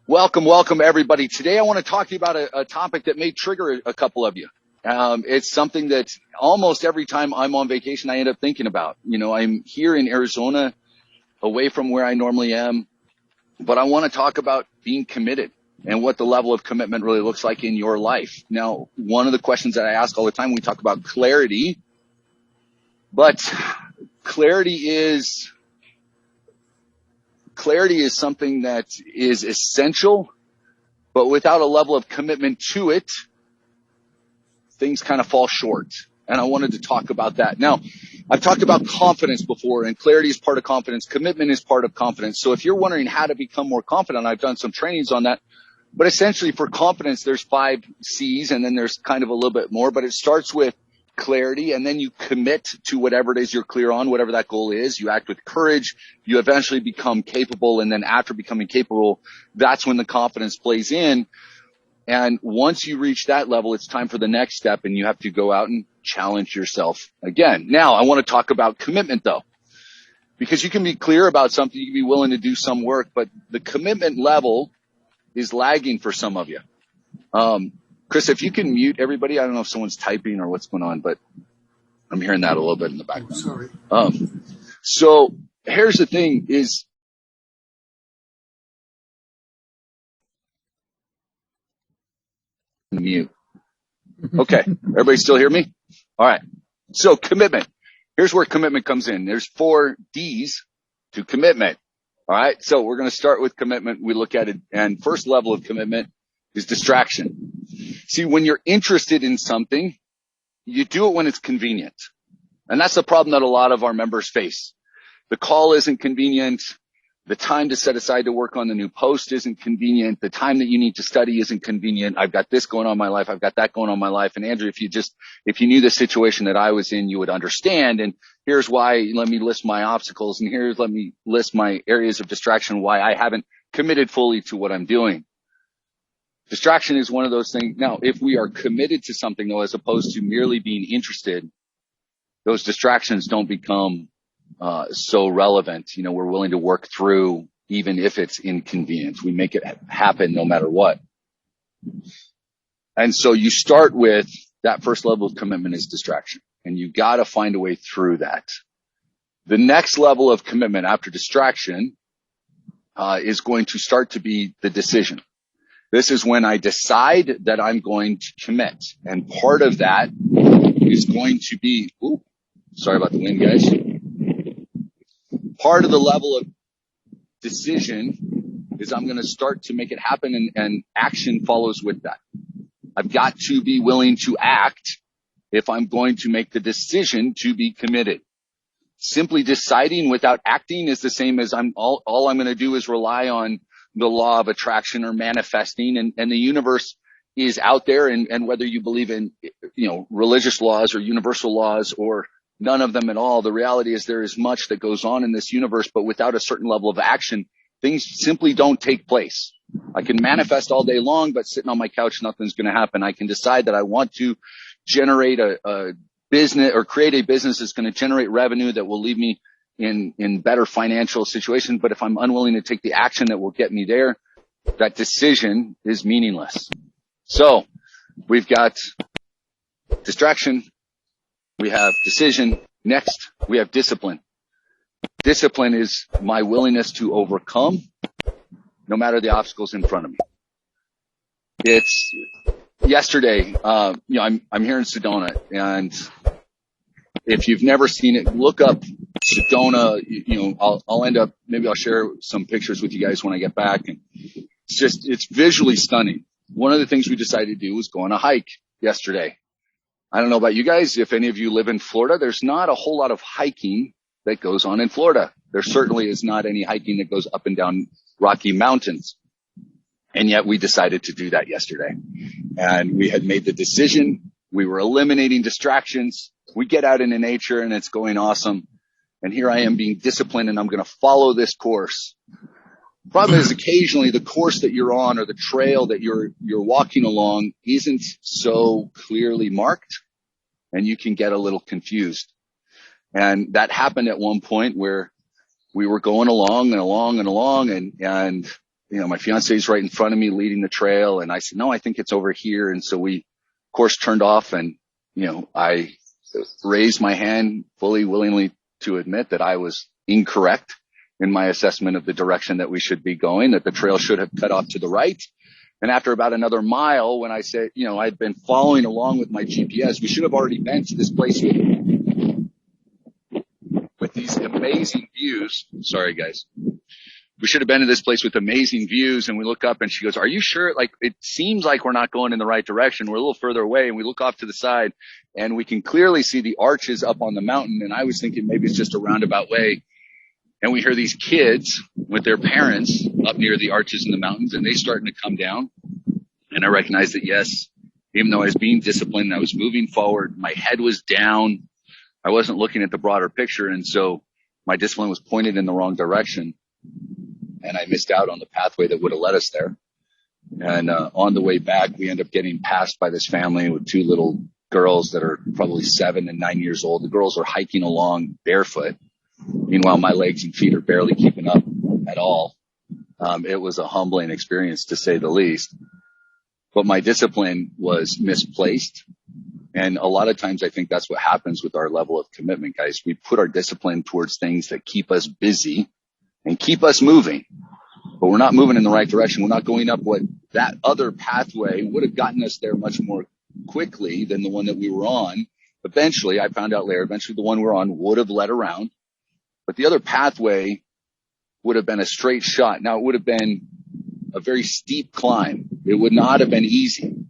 Welcome everybody. Today I want to talk to you about a topic that may trigger a couple of you. It's something that almost every time I'm on vacation, I end up thinking about. I'm here in Arizona, away from where I normally am, but I want to talk about being committed and what the level of commitment really looks like in your life. Now, one of the questions that I ask all the time when we talk about clarity, but clarity is something that is essential, but without a level of commitment to it, things kind of fall short. And I wanted to talk about that. Now, I've talked about confidence before, and clarity is part of confidence. Commitment is part of confidence. So if you're wondering how to become more confident, I've done some trainings on that. But essentially for confidence, there's 5 C's, and then there's kind of a little bit more, but it starts with clarity, and then you commit to whatever it is you're clear on, whatever that goal is. You act with courage. You eventually become capable, and then after becoming capable, that's when the confidence plays in. And once you reach that level, it's time for the next step, and you have to go out and challenge yourself again. Now, I want to talk about commitment, though, because you can be clear about something, you can be willing to do some work, but the commitment level is lagging for some of you. Chris, if you can mute everybody, I don't know if someone's typing or what's going on, but I'm hearing that a little bit in the background. I'm sorry. So here's the thing is, mute. Okay. Everybody still hear me? All right. So commitment. Here's where commitment comes in. There's 4 D's to commitment. All right. So we're going to start with commitment. We look at it, and first level of commitment is distraction. See, when you're interested in something, you do it when it's convenient. And that's the problem that a lot of our members face. The call isn't convenient. The time to set aside to work on the new post isn't convenient. The time that you need to study isn't convenient. I've got this going on in my life. I've got that going on in my life. And Andrew, if you knew the situation that I was in, you would understand. And here's why. Let me list my obstacles. And let me list my areas of distraction, why I haven't committed fully to what I'm doing. Distraction is one of those things. Now, if we are committed to something, though, as opposed to merely being interested, those distractions don't become so relevant. We're willing to work through, even if it's inconvenient. We make it happen no matter what. And so you start with that first level of commitment is distraction, and you got to find a way through that. The next level of commitment after distraction is going to start to be the decision. This is when I decide that I'm going to commit. And part of that is going to be, sorry about the wind, guys. Part of the level of decision is I'm going to start to make it happen, and action follows with that. I've got to be willing to act if I'm going to make the decision to be committed. Simply deciding without acting is the same as all I'm going to do is rely on the law of attraction or manifesting, and the universe is out there, and whether you believe in, religious laws or universal laws or none of them at all, the reality is there is much that goes on in this universe, but without a certain level of action, things simply don't take place. I can manifest all day long, but sitting on my couch, nothing's going to happen. I can decide that I want to generate a business or create a business that's going to generate revenue that will leave me in better financial situation. But if I'm unwilling to take the action that will get me there, that decision is meaningless. So we've got distraction. We have decision. Next, we have discipline. Discipline is my willingness to overcome no matter the obstacles in front of me. It's yesterday, I'm here in Sedona, and if you've never seen it, look up Sedona. Maybe I'll share some pictures with you guys when I get back. And it's visually stunning. One of the things we decided to do was go on a hike yesterday. I don't know about you guys. If any of you live in Florida, there's not a whole lot of hiking that goes on in Florida. There certainly is not any hiking that goes up and down Rocky Mountains. And yet we decided to do that yesterday. And we had made the decision. We were eliminating distractions. We get out into nature and it's going awesome. And here I am being disciplined, and I'm going to follow this course. Problem is, occasionally the course that you're on or the trail that you're walking along isn't so clearly marked, and you can get a little confused. And that happened at one point where we were going along and my fiance's right in front of me leading the trail. And I said, no, I think it's over here. And so we, of course, turned off, and, I raised my hand fully willingly to admit that I was incorrect in my assessment of the direction that we should be going, that the trail should have cut off to the right. And after about another mile, when I said, I'd been following along with my GPS, we should have already been to this place with these amazing views. Sorry, guys. We should have been to this place with amazing views. And we look up and she goes, are you sure? Like, it seems like we're not going in the right direction. We're a little further away. And we look off to the side and we can clearly see the arches up on the mountain. And I was thinking maybe it's just a roundabout way. And we hear these kids with their parents up near the arches in the mountains, and they starting to come down. And I recognized that, yes, even though I was being disciplined, I was moving forward. My head was down. I wasn't looking at the broader picture. And so my discipline was pointed in the wrong direction. And I missed out on the pathway that would have led us there. And on the way back, we end up getting passed by this family with two little girls that are probably 7 and 9 years old. The girls are hiking along barefoot. Meanwhile, my legs and feet are barely keeping up at all. It was a humbling experience, to say the least. But my discipline was misplaced. And a lot of times I think that's what happens with our level of commitment, guys. We put our discipline towards things that keep us busy and keep us moving, but we're not moving in the right direction. We're not going up what that other pathway would have gotten us there much more quickly than the one that we were on. Eventually, I found out later, the one we're on would have led around, but the other pathway would have been a straight shot. Now, it would have been a very steep climb. It would not have been easy,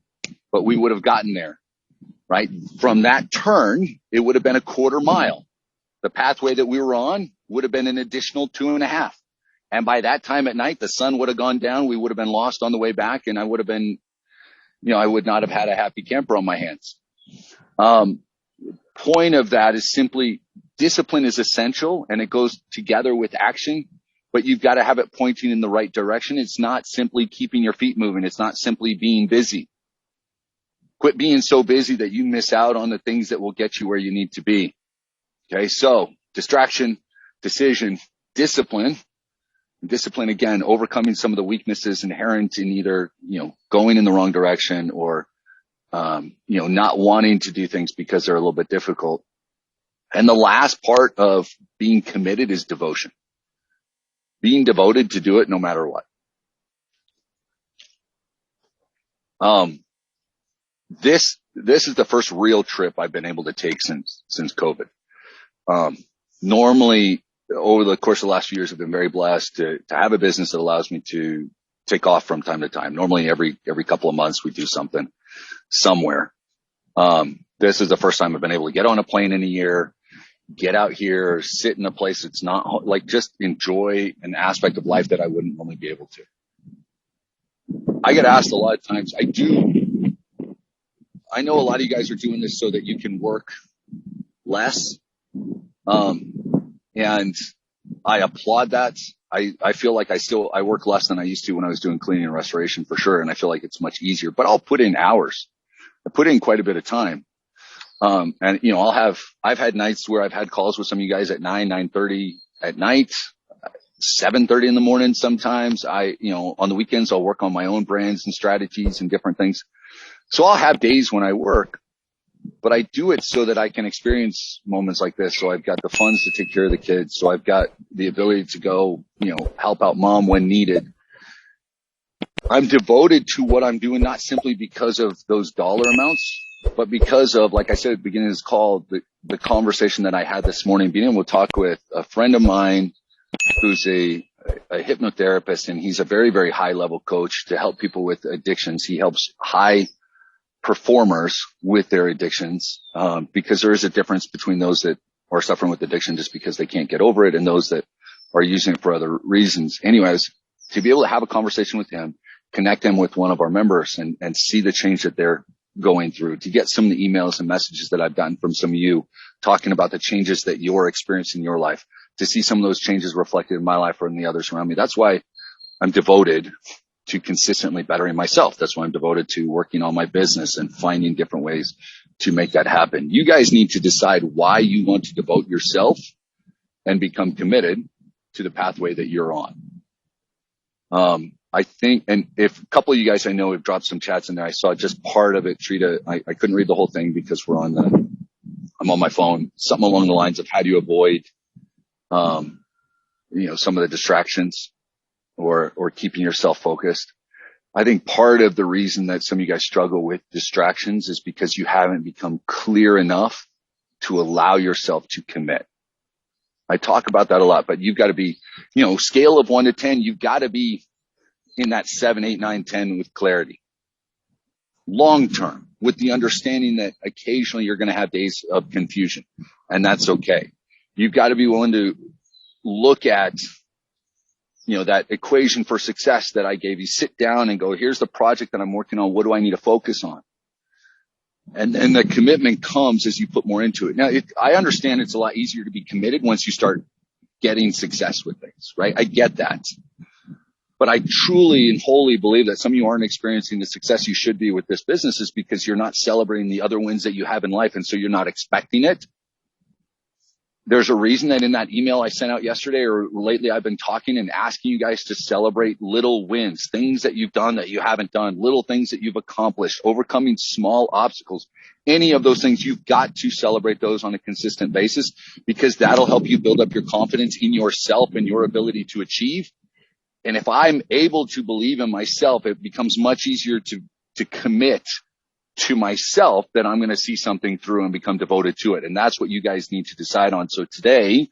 but we would have gotten there, right? From that turn, it would have been a quarter mile. The pathway that we were on would have been an additional 2.5. And by that time at night, the sun would have gone down. We would have been lost on the way back. And I would have been, I would not have had a happy camper on my hands. Point of that is simply discipline is essential, and it goes together with action, but you've got to have it pointing in the right direction. It's not simply keeping your feet moving. It's not simply being busy. Quit being so busy that you miss out on the things that will get you where you need to be. Okay, so distraction, decision, discipline. Discipline, again, overcoming some of the weaknesses inherent in either, going in the wrong direction or, not wanting to do things because they're a little bit difficult. And the last part of being committed is devotion. Being devoted to do it no matter what. This is the first real trip I've been able to take since COVID. Normally, over the course of the last few years, I've been very blessed to have a business that allows me to take off from time to time. Normally, every couple of months, we do something somewhere. This is the first time I've been able to get on a plane in a year, get out here, sit in a place that's not like just enjoy an aspect of life that I wouldn't normally be able to. I get asked a lot of times, I know a lot of you guys are doing this so that you can work less. And I applaud that. I feel like I work less than I used to when I was doing cleaning and restoration for sure. And I feel like it's much easier, but I'll put in hours. I put in quite a bit of time. And I've had nights where I've had calls with some of you guys at 9:30 at night, 7:30 in the morning. Sometimes on the weekends, I'll work on my own brands and strategies and different things. So I'll have days when I work, but I do it so that I can experience moments like this. So I've got the funds to take care of the kids. So I've got the ability to go, help out mom when needed. I'm devoted to what I'm doing, not simply because of those dollar amounts, but because of, like I said at the beginning of this call, the conversation that I had this morning, being able to talk with a friend of mine who's a hypnotherapist, and he's a very, very high level coach to help people with addictions. He helps high performers with their addictions, because there is a difference between those that are suffering with addiction just because they can't get over it and those that are using it for other reasons. Anyways, to be able to have a conversation with him, connect him with one of our members and see the change that they're going through, to get some of the emails and messages that I've gotten from some of you talking about the changes that you're experiencing in your life, to see some of those changes reflected in my life or in the others around me. That's why I'm devoted to consistently bettering myself. That's why I'm devoted to working on my business and finding different ways to make that happen. You guys need to decide why you want to devote yourself and become committed to the pathway that you're on. I think, and if a couple of you guys I know have dropped some chats in there, I saw just part of it. Trita, I couldn't read the whole thing because I'm on my phone. Something along the lines of how do you avoid, some of the distractions or keeping yourself focused. I think part of the reason that some of you guys struggle with distractions is because you haven't become clear enough to allow yourself to commit. I talk about that a lot, but you've got to be, scale of 1 to 10, you've got to be in that 7, 8, 9, 10 with clarity. Long term, with the understanding that occasionally you're going to have days of confusion, and that's okay. You've got to be willing to look at, that equation for success that I gave you. Sit down and go, here's the project that I'm working on. What do I need to focus on? And then the commitment comes as you put more into it. Now, I understand it's a lot easier to be committed once you start getting success with things, right? I get that. But I truly and wholly believe that some of you aren't experiencing the success you should be with this business is because you're not celebrating the other wins that you have in life, and so you're not expecting it. There's a reason that in that email I sent out yesterday or lately I've been talking and asking you guys to celebrate little wins, things that you've done that you haven't done, little things that you've accomplished, overcoming small obstacles. Any of those things, you've got to celebrate those on a consistent basis because that'll help you build up your confidence in yourself and your ability to achieve. And if I'm able to believe in myself, it becomes much easier to commit to myself that I'm going to see something through and become devoted to it. And that's what you guys need to decide on. So today,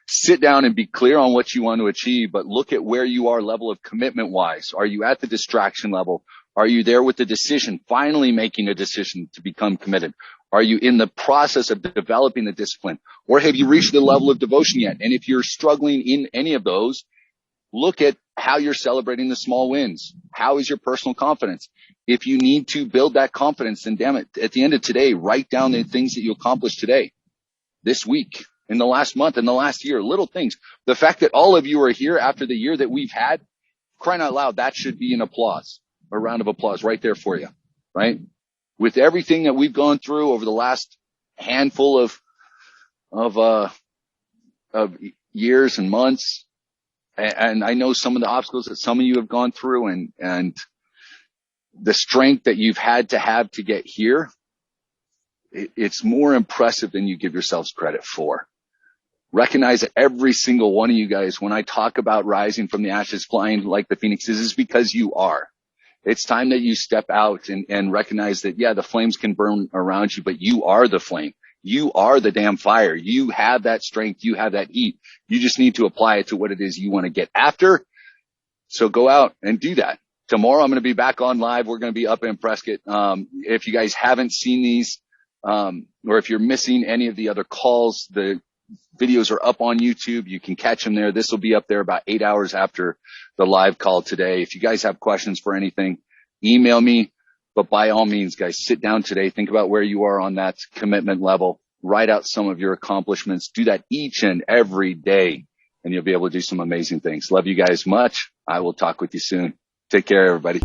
sit down and be clear on what you want to achieve, but look at where you are level of commitment wise. Are you at the distraction level? Are you there with the decision, finally making a decision to become committed? Are you in the process of developing the discipline? Or have you reached the level of devotion yet? And if you're struggling in any of those, look at how you're celebrating the small wins. How is your personal confidence? If you need to build that confidence, then damn it, at the end of today, write down the things that you accomplished today, this week, in the last month, in the last year, little things. The fact that all of you are here after the year that we've had, crying out loud, that should be an applause, a round of applause right there for you, right? With everything that we've gone through over the last handful of years and months, and I know some of the obstacles that some of you have gone through and the strength that you've had to get here, it's more impressive than you give yourselves credit for. Recognize that every single one of you guys, when I talk about rising from the ashes, flying like the phoenixes, is because you are. It's time that you step out and recognize that, yeah, the flames can burn around you, but you are the flame. You are the damn fire. You have that strength. You have that heat. You just need to apply it to what it is you want to get after. So go out and do that. Tomorrow I'm going to be back on live. We're going to be up in Prescott. If you guys haven't seen these, or if you're missing any of the other calls, the videos are up on YouTube. You can catch them there. This will be up there about 8 hours after the live call today. If you guys have questions for anything, email me. But by all means, guys, sit down today. Think about where you are on that commitment level. Write out some of your accomplishments. Do that each and every day, and you'll be able to do some amazing things. Love you guys much. I will talk with you soon. Take care, everybody.